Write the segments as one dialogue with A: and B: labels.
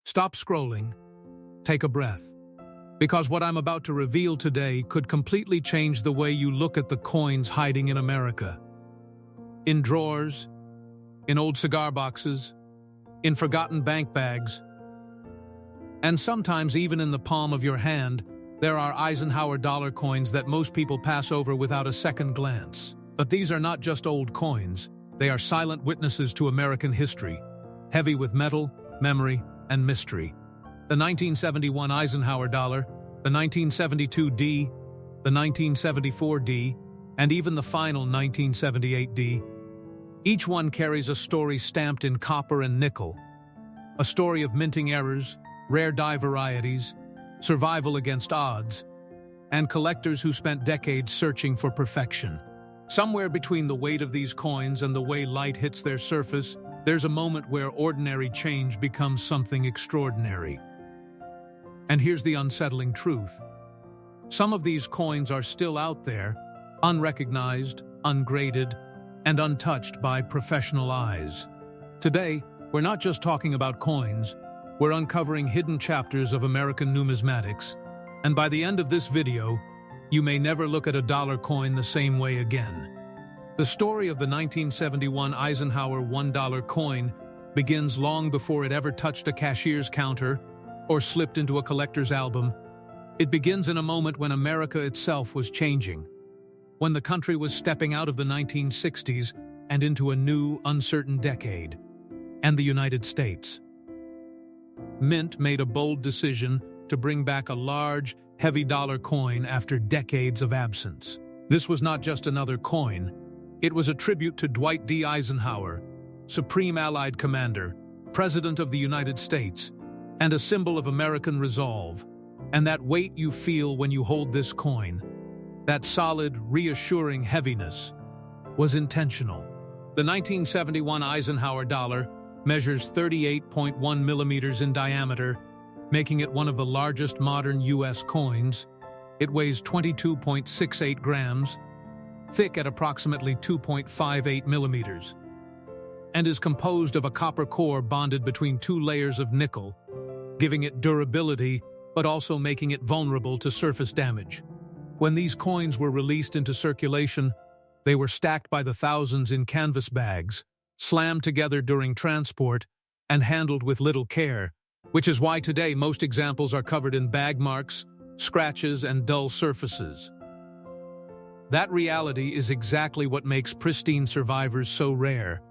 A: Stop scrolling, take a breath, because what I'm about to reveal today could completely change the way you look at the coins hiding in America. In drawers, in old cigar boxes, in forgotten bank bags, and sometimes even in the palm of your hand, there are Eisenhower dollar coins that most people pass over without a second glance. But these are not just old coins, they are silent witnesses to American history, heavy with metal, memory, and mystery. The 1971 Eisenhower dollar, the 1972 D, the 1974 D, and even the final 1978 D. Each one carries a story stamped in copper and nickel, a story of minting errors, rare die varieties, survival against odds, and collectors who spent decades searching for perfection. Somewhere between the weight of these coins and the way light hits their surface, there's a moment where ordinary change becomes something extraordinary. And here's the unsettling truth. Some of these coins are still out there, unrecognized, ungraded, and untouched by professional eyes. Today, we're not just talking about coins, we're uncovering hidden chapters of American numismatics, and by the end of this video, you may never look at a dollar coin the same way again. The story of the 1971 Eisenhower $1 coin begins long before it ever touched a cashier's counter or slipped into a collector's album. It begins in a moment when America itself was changing, when the country was stepping out of the 1960s and into a new, uncertain decade, and the United States. Mint made a bold decision to bring back a large, heavy dollar coin after decades of absence. This was not just another coin. It was a tribute to Dwight D. Eisenhower, Supreme Allied Commander, President of the United States, and a symbol of American resolve. And that weight you feel when you hold this coin, that solid, reassuring heaviness, was intentional. The 1971 Eisenhower dollar measures 38.1 millimeters in diameter, making it one of the largest modern U.S. coins. It weighs 22.68 grams, thick at approximately 2.58 millimeters, and is composed of a copper core bonded between two layers of nickel, giving it durability but also making it vulnerable to surface damage. When these coins were released into circulation, they were stacked by the thousands in canvas bags, slammed together during transport, and handled with little care, which is why today most examples are covered in bag marks, scratches, and dull surfaces. That reality is exactly what makes pristine survivors so rare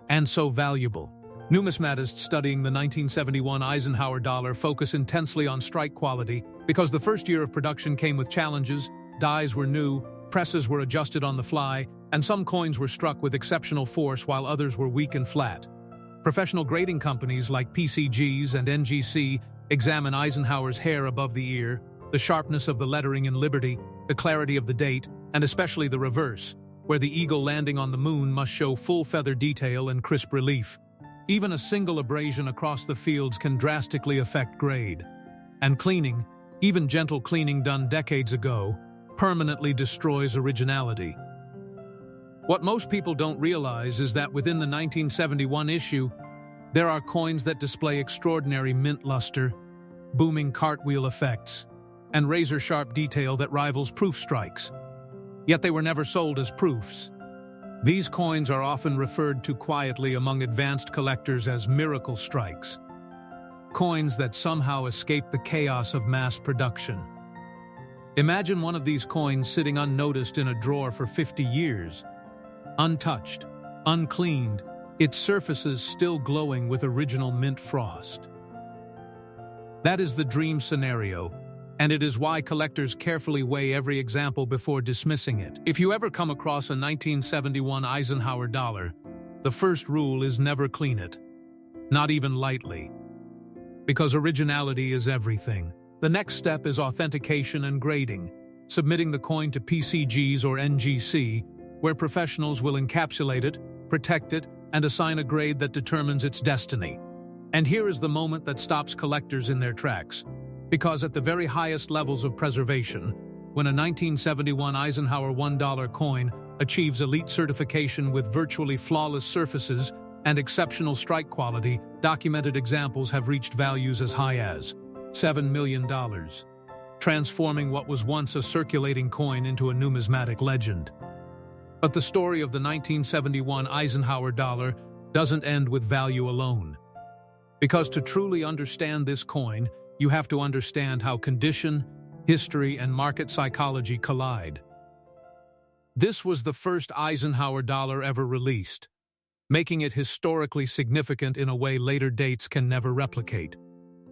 A: and so valuable. Numismatists studying the 1971 Eisenhower dollar focus intensely on strike quality because the first year of production came with challenges, dies were new, presses were adjusted on the fly, and some coins were struck with exceptional force while others were weak and flat. Professional grading companies like PCGS and NGC examine Eisenhower's hair above the ear, the sharpness of the lettering in Liberty, the clarity of the date, and especially the reverse, where the eagle landing on the moon must show full feather detail and crisp relief. Even a single abrasion across the fields can drastically affect grade. And cleaning, even gentle cleaning done decades ago, permanently destroys originality. What most people don't realize is that within the 1971 issue, there are coins that display extraordinary mint luster, booming cartwheel effects, and razor-sharp detail that rivals proof strikes. Yet they were never sold as proofs. These coins are often referred to quietly among advanced collectors as miracle strikes, coins that somehow escape the chaos of mass production. Imagine one of these coins sitting unnoticed in a drawer for 50 years, untouched, uncleaned, its surfaces still glowing with original mint frost. That is the dream scenario, and it is why collectors carefully weigh every example before dismissing it. If you ever come across a 1971 Eisenhower dollar, the first rule is never clean it, not even lightly, because originality is everything. The next step is authentication and grading, submitting the coin to PCGS or NGC, where professionals will encapsulate it, protect it, and assign a grade that determines its destiny. And here is the moment that stops collectors in their tracks. Because at the very highest levels of preservation, when a 1971 Eisenhower $1 coin achieves elite certification with virtually flawless surfaces, and exceptional strike quality, documented examples have reached values as high as $7 million, transforming what was once a circulating coin into a numismatic legend. But the story of the 1971 Eisenhower dollar doesn't end with value alone. Because to truly understand this coin, you have to understand how condition, history, and market psychology collide. This was the first Eisenhower dollar ever released, making it historically significant in a way later dates can never replicate.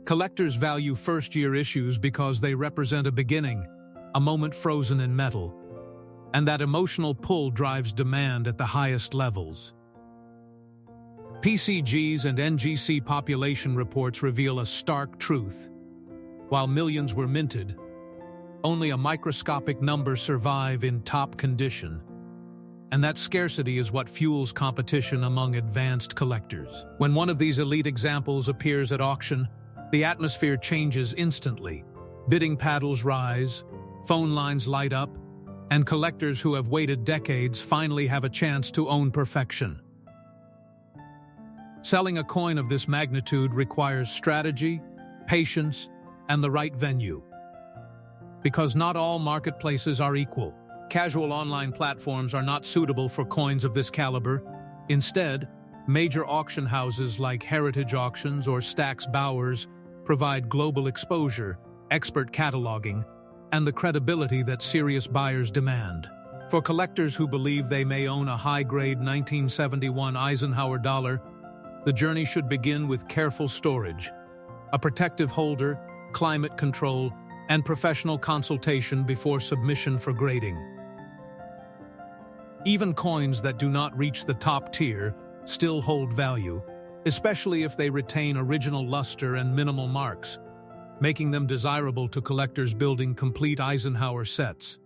A: Collectors value first-year issues because they represent a beginning, a moment frozen in metal, and that emotional pull drives demand at the highest levels. PCGS and NGC population reports reveal a stark truth. While millions were minted, only a microscopic number survive in top condition. And that scarcity is what fuels competition among advanced collectors. When one of these elite examples appears at auction, the atmosphere changes instantly. Bidding paddles rise, phone lines light up, and collectors who have waited decades finally have a chance to own perfection. Selling a coin of this magnitude requires strategy, patience, and the right venue. Because not all marketplaces are equal. Casual online platforms are not suitable for coins of this caliber. Instead, major auction houses like Heritage Auctions or Stack's Bowers provide global exposure, expert cataloging, and the credibility that serious buyers demand. For collectors who believe they may own a high-grade 1971 Eisenhower dollar, the journey should begin with careful storage, a protective holder, climate control, and professional consultation before submission for grading. Even coins that do not reach the top tier still hold value, especially if they retain original luster and minimal marks, making them desirable to collectors building complete Eisenhower sets.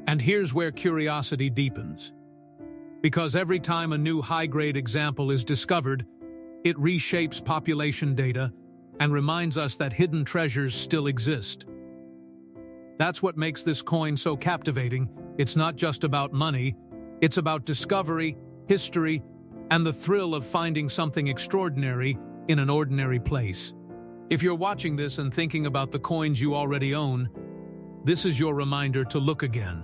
A: And here's where curiosity deepens. Because every time a new high-grade example is discovered, it reshapes population data and reminds us that hidden treasures still exist. That's what makes this coin so captivating. It's not just about money, it's about discovery, history, and the thrill of finding something extraordinary in an ordinary place. If you're watching this and thinking about the coins you already own, this is your reminder to look again,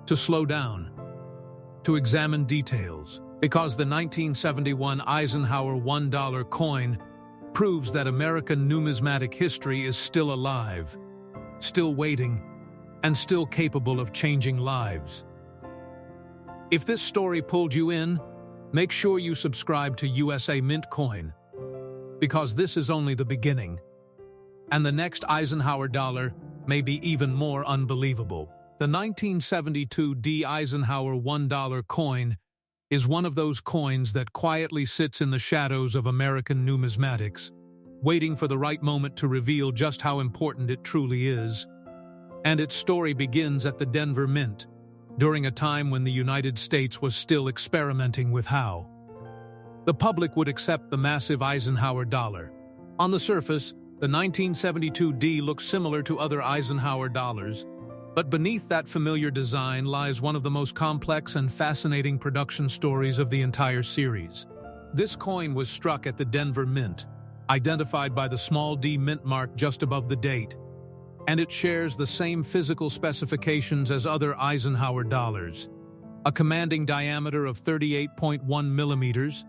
A: to slow down, to examine details. Because the 1971 Eisenhower $1 coin proves that American numismatic history is still alive, still waiting, and still capable of changing lives. If this story pulled you in, make sure you subscribe to USA Mint Coin, because this is only the beginning, and the next Eisenhower dollar may be even more unbelievable. The 1972 D Eisenhower $1 coin is one of those coins that quietly sits in the shadows of American numismatics, waiting for the right moment to reveal just how important it truly is. And its story begins at the Denver Mint, during a time when the United States was still experimenting with how the public would accept the massive Eisenhower dollar. On the surface, the 1972 D looks similar to other Eisenhower dollars, but beneath that familiar design lies one of the most complex and fascinating production stories of the entire series. This coin was struck at the Denver Mint, identified by the small d mint mark just above the date, and it shares the same physical specifications as other Eisenhower dollars: a commanding diameter of 38.1 millimeters,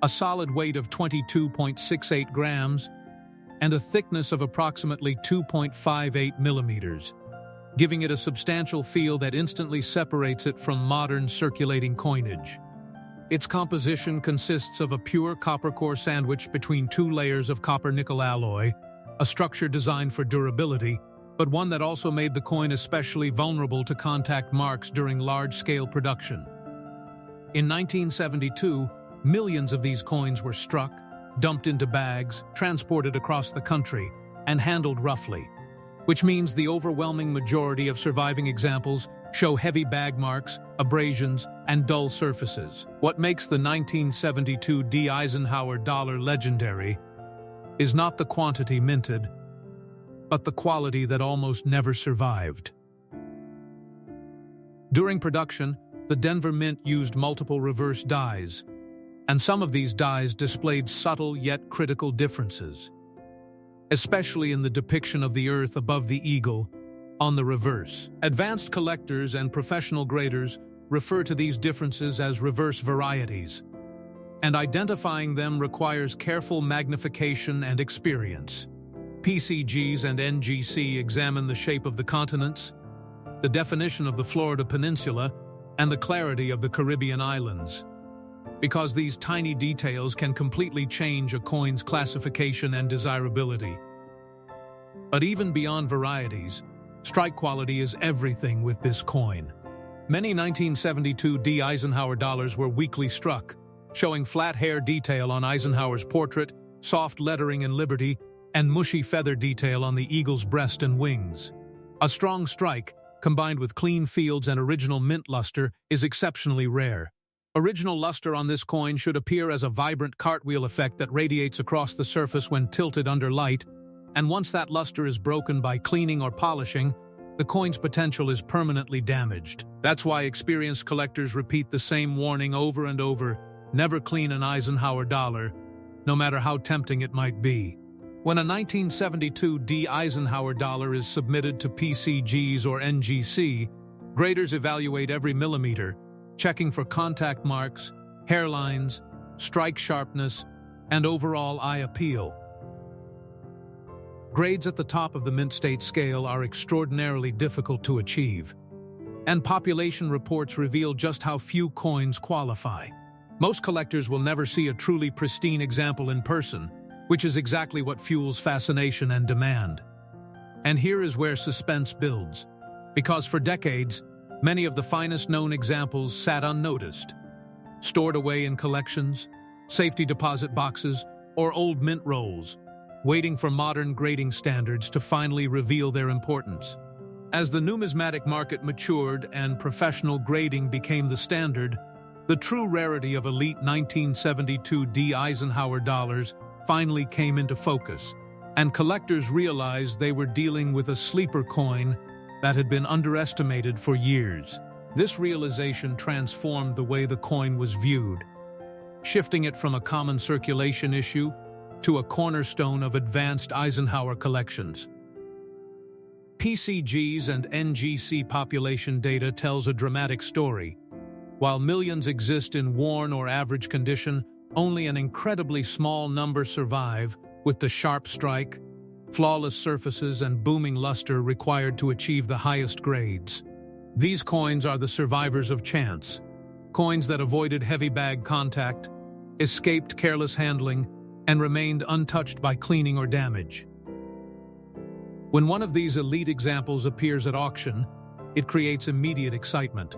A: a solid weight of 22.68 grams, and a thickness of approximately 2.58 millimeters, giving it a substantial feel that instantly separates it from modern circulating coinage. Its composition consists of a pure copper core sandwiched between two layers of copper-nickel alloy, a structure designed for durability, but one that also made the coin especially vulnerable to contact marks during large-scale production. In 1972, millions of these coins were struck, dumped into bags, transported across the country, and handled roughly, which means the overwhelming majority of surviving examples show heavy bag marks, abrasions, and dull surfaces. What makes the 1972 D Eisenhower dollar legendary is not the quantity minted, but the quality that almost never survived. During production, the Denver Mint used multiple reverse dies, and some of these dies displayed subtle yet critical differences, especially in the depiction of the Earth above the eagle on the reverse. Advanced collectors and professional graders refer to these differences as reverse varieties, and identifying them requires careful magnification and experience. PCGS and NGC examine the shape of the continents, the definition of the Florida Peninsula, and the clarity of the Caribbean islands, because these tiny details can completely change a coin's classification and desirability. But even beyond varieties, strike quality is everything with this coin. Many 1972 D Eisenhower dollars were weakly struck, showing flat hair detail on Eisenhower's portrait, soft lettering in Liberty, and mushy feather detail on the eagle's breast and wings. A strong strike, combined with clean fields and original mint luster, is exceptionally rare. Original luster on this coin should appear as a vibrant cartwheel effect that radiates across the surface when tilted under light, and once that luster is broken by cleaning or polishing, the coin's potential is permanently damaged. That's why experienced collectors repeat the same warning over and over: never clean an Eisenhower dollar, no matter how tempting it might be. When a 1972 D Eisenhower dollar is submitted to PCGS or NGC, graders evaluate every millimeter, checking for contact marks, hairlines, strike sharpness, and overall eye appeal. Grades at the top of the mint state scale are extraordinarily difficult to achieve, and population reports reveal just how few coins qualify. Most collectors will never see a truly pristine example in person, which is exactly what fuels fascination and demand. And here is where suspense builds, because for decades, many of the finest known examples sat unnoticed, stored away in collections, safety deposit boxes, or old mint rolls, waiting for modern grading standards to finally reveal their importance. As the numismatic market matured and professional grading became the standard, the true rarity of elite 1972 D Eisenhower dollars finally came into focus, and collectors realized they were dealing with a sleeper coin that had been underestimated for years. This realization transformed the way the coin was viewed, shifting it from a common circulation issue to a cornerstone of advanced Eisenhower collections. PCGS and NGC population data tells a dramatic story. While millions exist in worn or average condition, only an incredibly small number survive with the sharp strike, flawless surfaces, and booming luster required to achieve the highest grades. These coins are the survivors of chance, coins that avoided heavy bag contact, escaped careless handling, and remained untouched by cleaning or damage. When one of these elite examples appears at auction, it creates immediate excitement,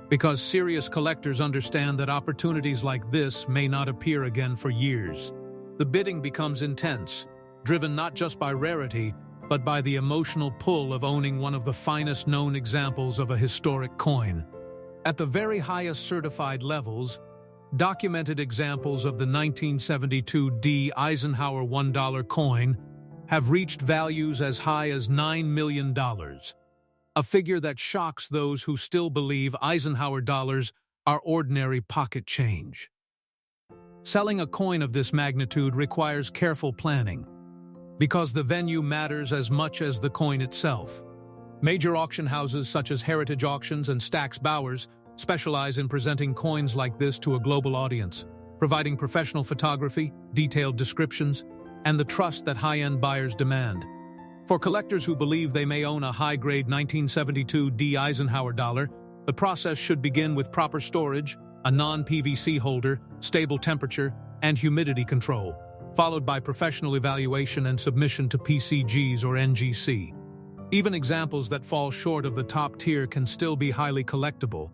A: because serious collectors understand that opportunities like this may not appear again for years. The bidding becomes intense, driven not just by rarity, but by the emotional pull of owning one of the finest known examples of a historic coin. At the very highest certified levels, documented examples of the 1972 D Eisenhower $1 coin have reached values as high as $9 million. A figure that shocks those who still believe Eisenhower dollars are ordinary pocket change. Selling a coin of this magnitude requires careful planning, because the venue matters as much as the coin itself. Major auction houses such as Heritage Auctions and Stack's Bowers specialize in presenting coins like this to a global audience, providing professional photography, detailed descriptions, and the trust that high-end buyers demand. For collectors who believe they may own a high-grade 1972 D Eisenhower dollar, the process should begin with proper storage, a non-PVC holder, stable temperature, and humidity control, followed by professional evaluation and submission to PCGS or NGC. Even examples that fall short of the top tier can still be highly collectible,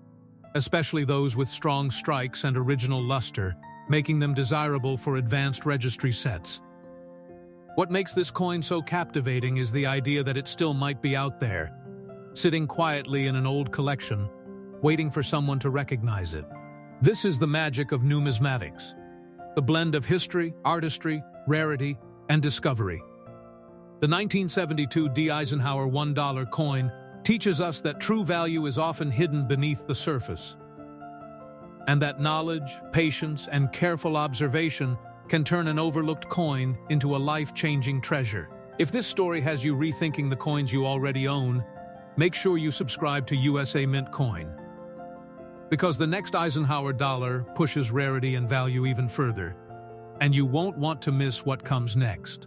A: especially those with strong strikes and original luster, making them desirable for advanced registry sets. What makes this coin so captivating is the idea that it still might be out there, sitting quietly in an old collection, waiting for someone to recognize it. This is the magic of numismatics, the blend of history, artistry, rarity, and discovery. The 1972 D Eisenhower $1 coin teaches us that true value is often hidden beneath the surface. And that knowledge, patience, and careful observation can turn an overlooked coin into a life-changing treasure. If this story has you rethinking the coins you already own, make sure you subscribe to USA Mint Coin. Because the next Eisenhower dollar pushes rarity and value even further, and you won't want to miss what comes next.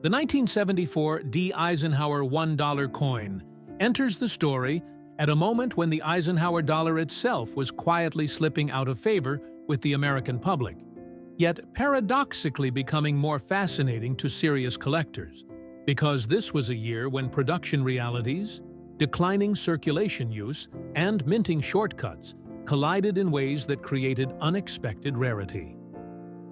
A: The 1974 D. Eisenhower $1 coin enters the story at a moment when the Eisenhower dollar itself was quietly slipping out of favor with the American public, yet paradoxically becoming more fascinating to serious collectors, because this was a year when production realities, declining circulation use, and minting shortcuts collided in ways that created unexpected rarity.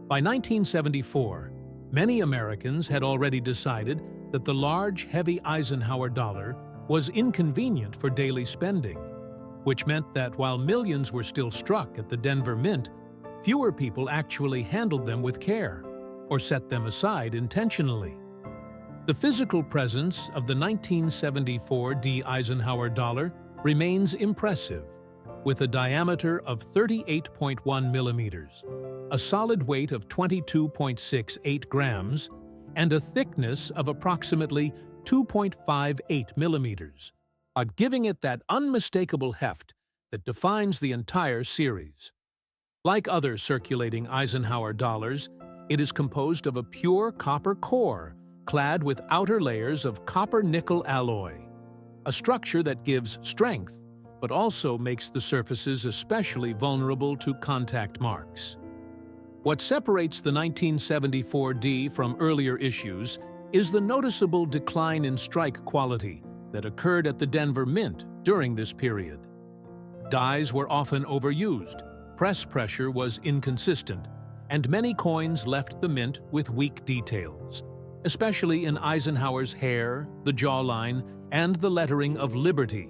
A: By 1974, many Americans had already decided that the large, heavy Eisenhower dollar was inconvenient for daily spending, which meant that while millions were still struck at the Denver Mint, fewer people actually handled them with care or set them aside intentionally. The physical presence of the 1974 D. Eisenhower dollar remains impressive, with a diameter of 38.1 millimeters, a solid weight of 22.68 grams, and a thickness of approximately 2.58 millimeters, giving it that unmistakable heft that defines the entire series. Like other circulating Eisenhower dollars, it is composed of a pure copper core clad with outer layers of copper-nickel alloy, a structure that gives strength but also makes the surfaces especially vulnerable to contact marks. What separates the 1974 D from earlier issues is the noticeable decline in strike quality that occurred at the Denver Mint during this period. Dies were often overused, press pressure was inconsistent, and many coins left the mint with weak details, especially in Eisenhower's hair, the jawline, and the lettering of Liberty,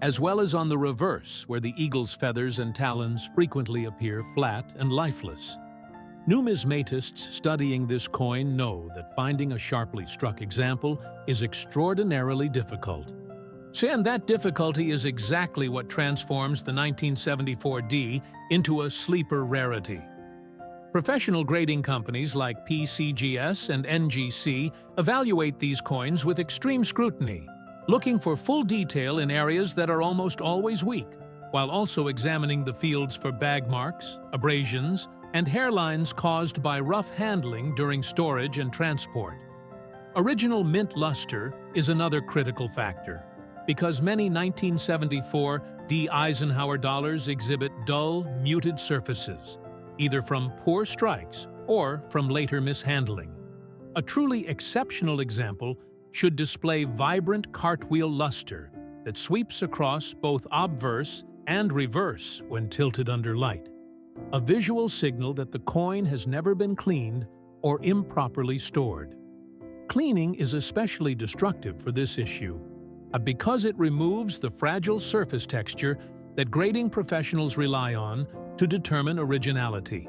A: as well as on the reverse, where the eagle's feathers and talons frequently appear flat and lifeless. Numismatists studying this coin know that finding a sharply struck example is extraordinarily difficult. And that difficulty is exactly what transforms the 1974 D into a sleeper rarity. Professional grading companies like PCGS and NGC evaluate these coins with extreme scrutiny, looking for full detail in areas that are almost always weak, while also examining the fields for bag marks, abrasions, and hairlines caused by rough handling during storage and transport. Original mint luster is another critical factor, because many 1974 D. Eisenhower dollars exhibit dull, muted surfaces, either from poor strikes or from later mishandling. A truly exceptional example should display vibrant cartwheel luster that sweeps across both obverse and reverse when tilted under light, a visual signal that the coin has never been cleaned or improperly stored. Cleaning is especially destructive for this issue, because it removes the fragile surface texture that grading professionals rely on to determine originality.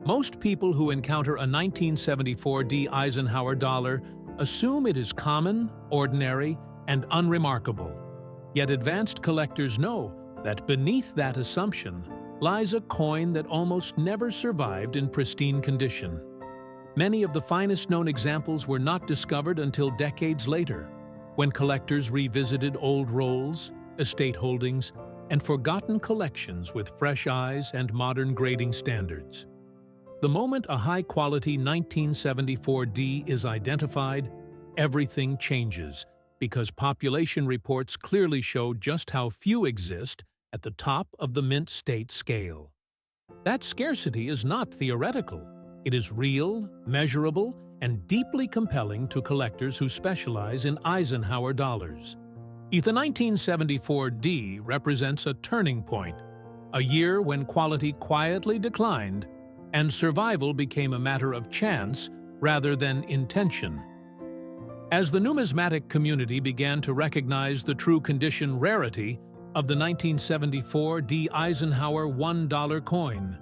A: Most people who encounter a 1974 D. Eisenhower dollar assume it is common, ordinary, and unremarkable. Yet advanced collectors know that beneath that assumption lies a coin that almost never survived in pristine condition. Many of the finest known examples were not discovered until decades later, when collectors revisited old rolls, estate holdings, and forgotten collections with fresh eyes and modern grading standards. The moment a high-quality 1974 D is identified, everything changes, because population reports clearly show just how few exist at the top of the mint state scale. That scarcity is not theoretical. It is real, measurable, and deeply compelling to collectors who specialize in Eisenhower dollars. The 1974 D represents a turning point, a year when quality quietly declined and survival became a matter of chance rather than intention. As the numismatic community began to recognize the true condition rarity of the 1974 D. Eisenhower $1 coin,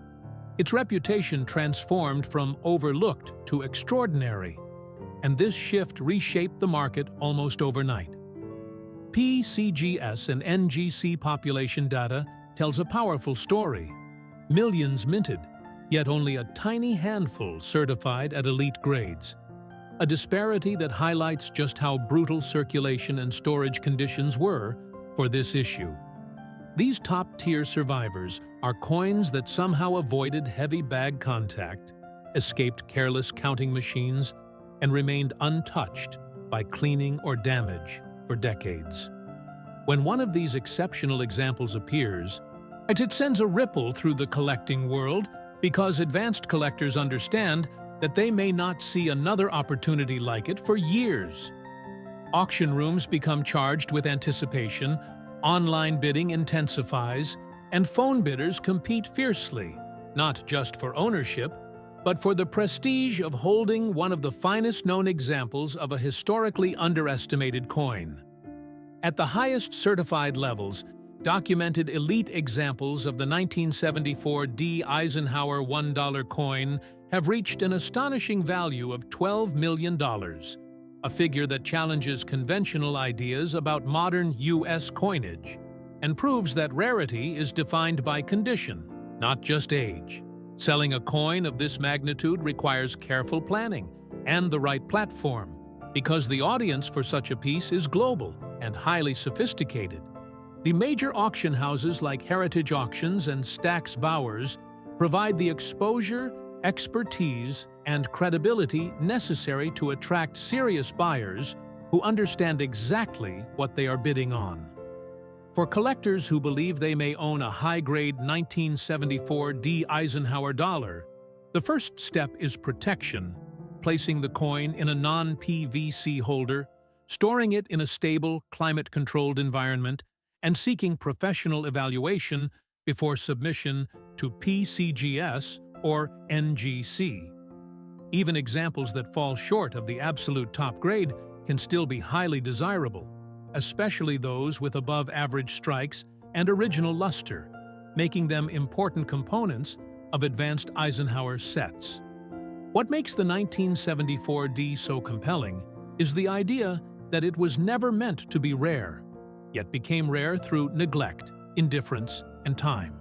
A: its reputation transformed from overlooked to extraordinary, and this shift reshaped the market almost overnight. PCGS and NGC population data tells a powerful story. millions minted, yet only a tiny handful certified at elite grades. A disparity that highlights just how brutal circulation and storage conditions were for this issue. These top-tier survivors are coins that somehow avoided heavy bag contact, escaped careless counting machines, and remained untouched by cleaning or damage for decades. When one of these exceptional examples appears, it sends a ripple through the collecting world because advanced collectors understand that they may not see another opportunity like it for years. Auction rooms become charged with anticipation, online bidding intensifies, and phone bidders compete fiercely, not just for ownership, but for the prestige of holding one of the finest known examples of a historically underestimated coin. At the highest certified levels, documented elite examples of the 1974 D. Eisenhower $1 coin have reached an astonishing value of $12 million, a figure that challenges conventional ideas about modern U.S. coinage and proves that rarity is defined by condition, not just age. Selling a coin of this magnitude requires careful planning and the right platform, because the audience for such a piece is global and highly sophisticated. The major auction houses like Heritage Auctions and Stack's Bowers provide the exposure, expertise, and credibility necessary to attract serious buyers who understand exactly what they are bidding on. For collectors who believe they may own a high-grade 1974 D. Eisenhower dollar, the first step is protection, placing the coin in a non-PVC holder, storing it in a stable, climate-controlled environment, and seeking professional evaluation before submission to PCGS or NGC. Even examples that fall short of the absolute top grade can still be highly desirable, especially those with above-average strikes and original luster, making them important components of advanced Eisenhower sets. What makes the 1974 D so compelling is the idea that it was never meant to be rare, yet became rare through neglect, indifference, and time.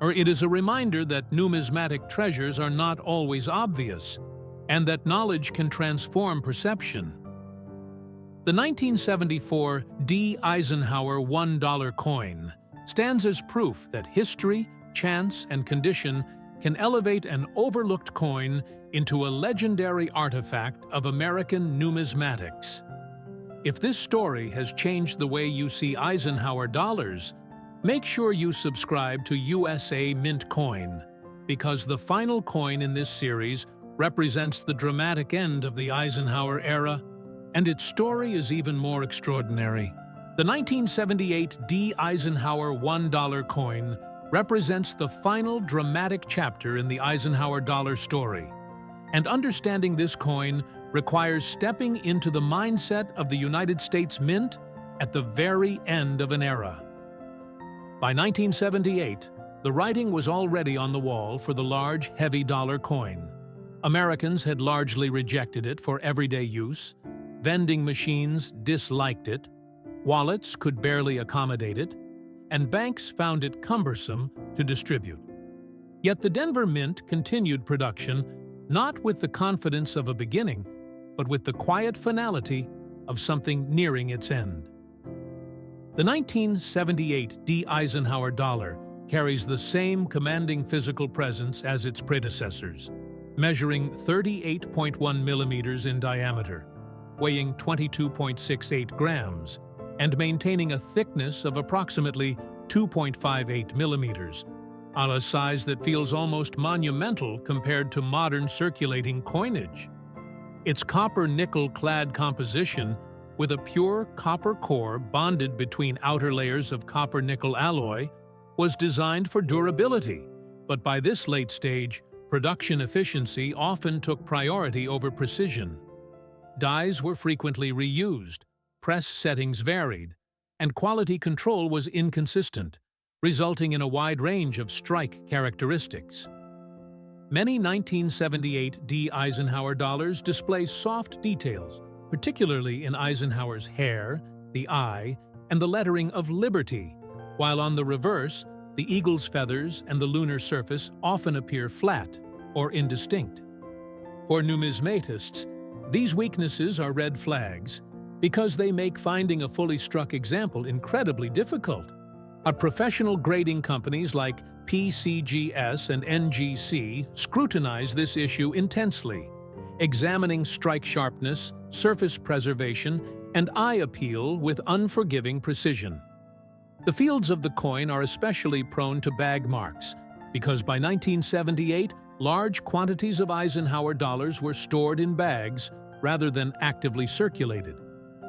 A: Or it is a reminder that numismatic treasures are not always obvious, and that knowledge can transform perception. The 1974 D. Eisenhower $1 coin stands as proof that history, chance, and condition can elevate an overlooked coin into a legendary artifact of American numismatics. If this story has changed the way you see Eisenhower dollars, make sure you subscribe to USA Mint Coin, because the final coin in this series represents the dramatic end of the Eisenhower era, and its story is even more extraordinary. The 1978 D. Eisenhower $1 coin represents the final dramatic chapter in the Eisenhower dollar story, and understanding this coin requires stepping into the mindset of the United States Mint at the very end of an era. By 1978, the writing was already on the wall for the large, heavy dollar coin. Americans had largely rejected it for everyday use, vending machines disliked it, wallets could barely accommodate it, and banks found it cumbersome to distribute. Yet the Denver Mint continued production, not with the confidence of a beginning, but with the quiet finality of something nearing its end. The 1978 D. Eisenhower dollar carries the same commanding physical presence as its predecessors, measuring 38.1 millimeters in diameter, weighing 22.68 grams, and maintaining a thickness of approximately 2.58 millimeters, a size that feels almost monumental compared to modern circulating coinage. Its copper-nickel clad composition, with a pure copper core bonded between outer layers of copper-nickel alloy, was designed for durability, but by this late stage, production efficiency often took priority over precision. Dies were frequently reused, press settings varied, and quality control was inconsistent, resulting in a wide range of strike characteristics. Many 1978 D. Eisenhower dollars display soft details, particularly in Eisenhower's hair, the eye, and the lettering of Liberty, while on the reverse, the eagle's feathers and the lunar surface often appear flat or indistinct. For numismatists, these weaknesses are red flags because they make finding a fully struck example incredibly difficult. Professional grading companies like PCGS and NGC scrutinize this issue intensely, examining strike sharpness, surface preservation, and eye appeal with unforgiving precision. The fields of the coin are especially prone to bag marks because by 1978, large quantities of Eisenhower dollars were stored in bags rather than actively circulated,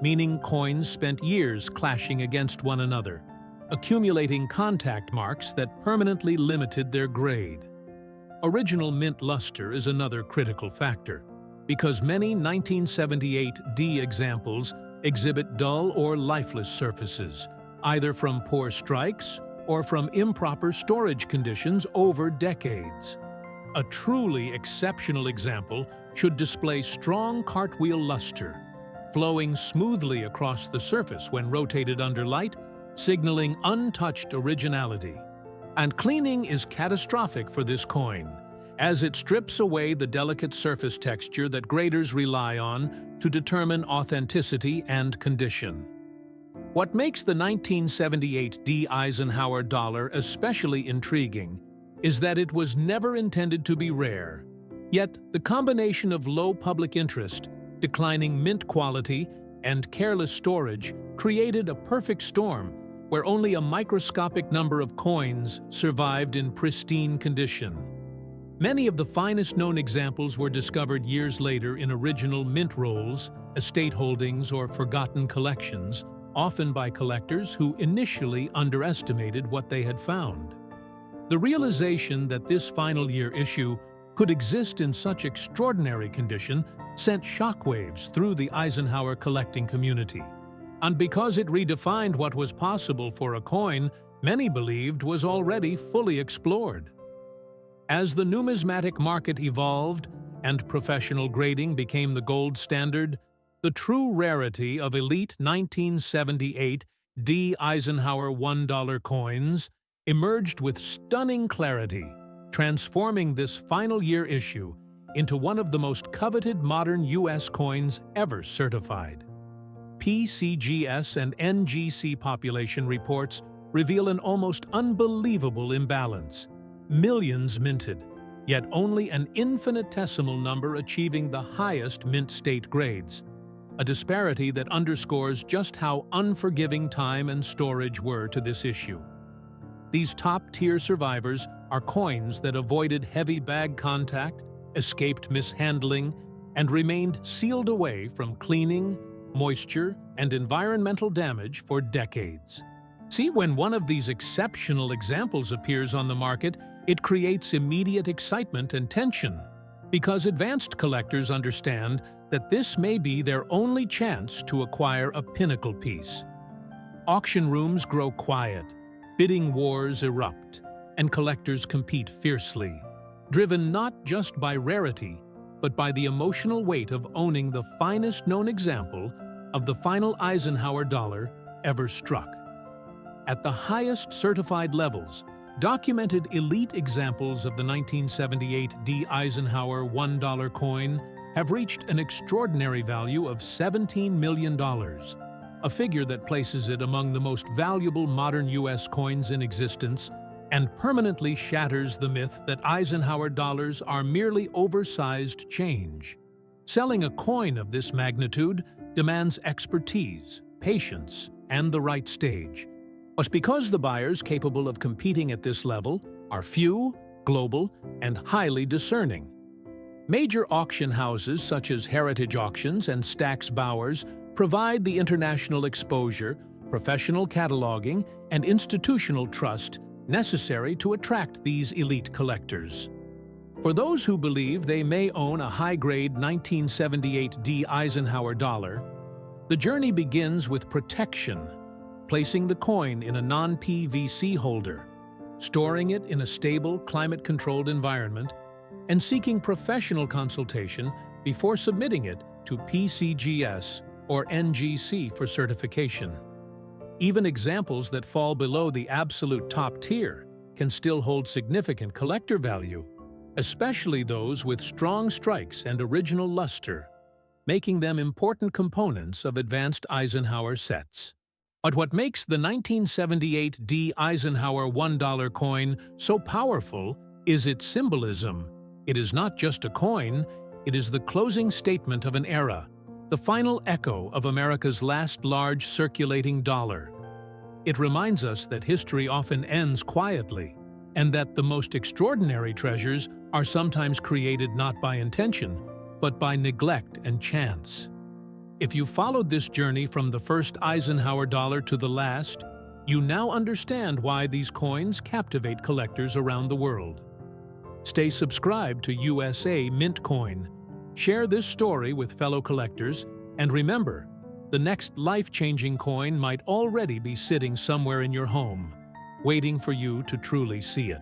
A: meaning coins spent years clashing against one another, accumulating contact marks that permanently limited their grade. Original mint luster is another critical factor, because many 1978 D examples exhibit dull or lifeless surfaces, either from poor strikes or from improper storage conditions over decades. A truly exceptional example should display strong cartwheel luster, flowing smoothly across the surface when rotated under light, signaling untouched originality. And cleaning is catastrophic for this coin, as it strips away the delicate surface texture that graders rely on to determine authenticity and condition. What makes the 1978 D Eisenhower dollar especially intriguing is that it was never intended to be rare. Yet, the combination of low public interest, declining mint quality, and careless storage created a perfect storm where only a microscopic number of coins survived in pristine condition. Many of the finest known examples were discovered years later in original mint rolls, estate holdings, or forgotten collections, often by collectors who initially underestimated what they had found. The realization that this final year issue could exist in such extraordinary condition sent shockwaves through the Eisenhower collecting community. And because it redefined what was possible for a coin many believed was already fully explored. As the numismatic market evolved and professional grading became the gold standard, the true rarity of elite 1978 D Eisenhower $1 coins emerged with stunning clarity, transforming this final year issue into one of the most coveted modern U.S. coins ever certified. PCGS and NGC population reports reveal an almost unbelievable imbalance. Millions minted, yet only an infinitesimal number achieving the highest mint state grades, a disparity that underscores just how unforgiving time and storage were to this issue. These top-tier survivors are coins that avoided heavy bag contact, escaped mishandling, and remained sealed away from cleaning, moisture, and environmental damage for decades. See, when one of these exceptional examples appears on the market, it creates immediate excitement and tension, because advanced collectors understand that this may be their only chance to acquire a pinnacle piece. Auction rooms grow quiet, bidding wars erupt, and collectors compete fiercely, driven not just by rarity, but by the emotional weight of owning the finest known example of the final Eisenhower dollar ever struck. At the highest certified levels, documented elite examples of the 1978 D Eisenhower $1 coin have reached an extraordinary value of $17 million, a figure that places it among the most valuable modern U.S. coins in existence and permanently shatters the myth that Eisenhower dollars are merely oversized change. Selling a coin of this magnitude demands expertise, patience, and the right stage. But because the buyers capable of competing at this level are few, global, and highly discerning. Major auction houses such as Heritage Auctions and Stack's Bowers provide the international exposure, professional cataloging, and institutional trust necessary to attract these elite collectors. For those who believe they may own a high-grade 1978 D Eisenhower dollar, the journey begins with protection, placing the coin in a non-PVC holder, storing it in a stable, climate-controlled environment, and seeking professional consultation before submitting it to PCGS or NGC for certification. Even examples that fall below the absolute top tier, can still hold significant collector value, especially those with strong strikes and original luster, making them important components of advanced Eisenhower sets. But what makes the 1978 D. Eisenhower $1 coin so powerful is its symbolism. It is not just a coin, it is the closing statement of an era, the final echo of America's last large circulating dollar. It reminds us that history often ends quietly, and that the most extraordinary treasures are sometimes created not by intention, but by neglect and chance. If you followed this journey from the first Eisenhower dollar to the last, you now understand why these coins captivate collectors around the world. Stay subscribed to USA Mint Coin. Share this story with fellow collectors, and remember, the next life-changing coin might already be sitting somewhere in your home, waiting for you to truly see it.